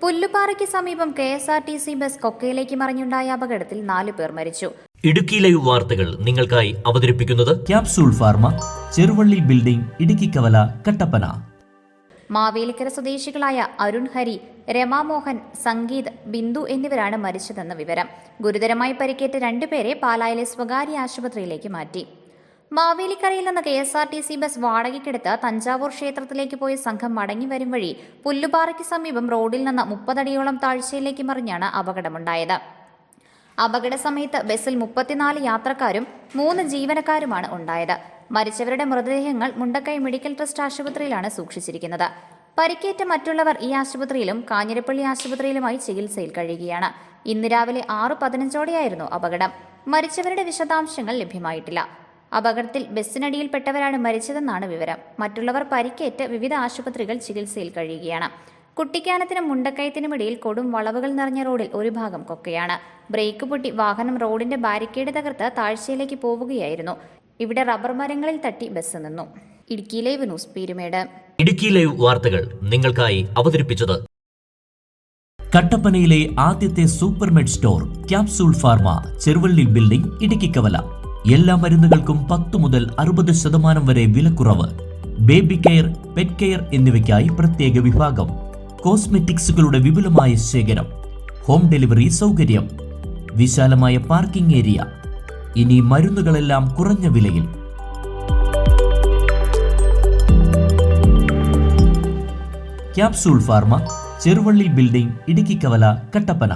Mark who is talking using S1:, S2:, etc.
S1: പുല്ലുപാറയ്ക്ക് സമീപം KSRTC bus കൊക്കയിലേക്ക് മറിഞ്ഞുണ്ടായ അപകടത്തിൽ 4 പേർ മരിച്ചു.
S2: ഇടുക്കി ലൈവ് വാർത്തകൾ നിങ്ങൾക്കായി അവതരിപ്പിക്കുന്നത്
S3: capsule pharma, Cheruvalli building, Idukkikavala, Kattappana.
S1: Mavelikkara സ്വദേശികളായ അരുൺ ഹരി, രമാമോഹൻ, സംഗീത്, ബിന്ദു എന്നിവരാണ് മരിച്ചതെന്ന വിവരം. ഗുരുതരമായി പരിക്കേറ്റ 2 പേരെ പാലായിലെ സ്വകാര്യ ആശുപത്രിയിലേക്ക് മാറ്റി. മാവേലിക്കരയിൽ നിന്ന് KSRTC ബസ് വാടകയ്ക്കെടുത്ത് തഞ്ചാവൂർ ക്ഷേത്രത്തിലേക്ക് പോയ സംഘം മടങ്ങി വരും വഴി പുല്ലുപാറയ്ക്ക് സമീപം റോഡിൽ നിന്ന് 30 അടിയോളം താഴ്ചയിലേക്ക് മറിഞ്ഞാണ് അപകടമുണ്ടായത്. അപകട സമയത്ത് ബസ്സിൽ 34 യാത്രക്കാരും 3 ജീവനക്കാരുമാണ് ഉണ്ടായത്. മരിച്ചവരുടെ മൃതദേഹങ്ങൾ മുണ്ടക്കൈ മെഡിക്കൽ ട്രസ്റ്റ് ആശുപത്രിയിലാണ് സൂക്ഷിച്ചിരിക്കുന്നത്. പരിക്കേറ്റ മറ്റുള്ളവർ ഈ ആശുപത്രിയിലും കാഞ്ഞിരപ്പള്ളി ആശുപത്രിയിലുമായി ചികിത്സയിൽ കഴിയുകയാണ്. ഇന്ന് രാവിലെ 6:15 അപകടം. മരിച്ചവരുടെ വിശദാംശങ്ങൾ ലഭ്യമായിട്ടില്ല. അപകടത്തിൽ ബസ്സിനടിയിൽപ്പെട്ടവരാണ് മരിച്ചതെന്നാണ് വിവരം. മറ്റുള്ളവർ പരിക്കേറ്റ് വിവിധ ആശുപത്രികൾ ചികിത്സയിൽ കഴിയുകയാണ്. കുട്ടിക്കാനത്തിനും മുണ്ടക്കയത്തിനുമിടയിൽ കൊടും വളവുകൾ നിറഞ്ഞ റോഡിൽ ഒരു ഭാഗം കൊക്കയാണ്. ബ്രേക്ക് പൊട്ടി വാഹനം റോഡിന്റെ ബാരിക്കേഡ് തകർത്ത് താഴ്ചയിലേക്ക് പോവുകയായിരുന്നു. ഇവിടെ റബ്ബർ മരങ്ങളിൽ തട്ടി ബസ് നിന്നു. Idukki live news Peermade.
S2: Idukki live വാർത്തകൾ നിങ്ങൾക്കായി അവതരിപ്പിച്ചത്
S3: കട്ടപ്പനയിലെ ആദ്യത്തെ supermed store capsule pharma, Cheruvalli building, Idukkikavala. എല്ലാ മരുന്നുകൾക്കും 10 മുതൽ 60% വരെ വിലക്കുറവ്. ബേബി കെയർ, പെറ്റ് കെയർ എന്നിവയ്ക്കായി പ്രത്യേക വിഭാഗം. കോസ്മെറ്റിക്സുകളുടെ വിപുലമായ ശേഖരം. ഹോം ഡെലിവറി സൗകര്യം. വിശാലമായ പാർക്കിംഗ് ഏരിയ. ഇനി മരുന്നുകളെല്ലാം കുറഞ്ഞ വിലയിൽ. Capsule pharma, Cheruvalli building, Idukkikavala, Kattappana.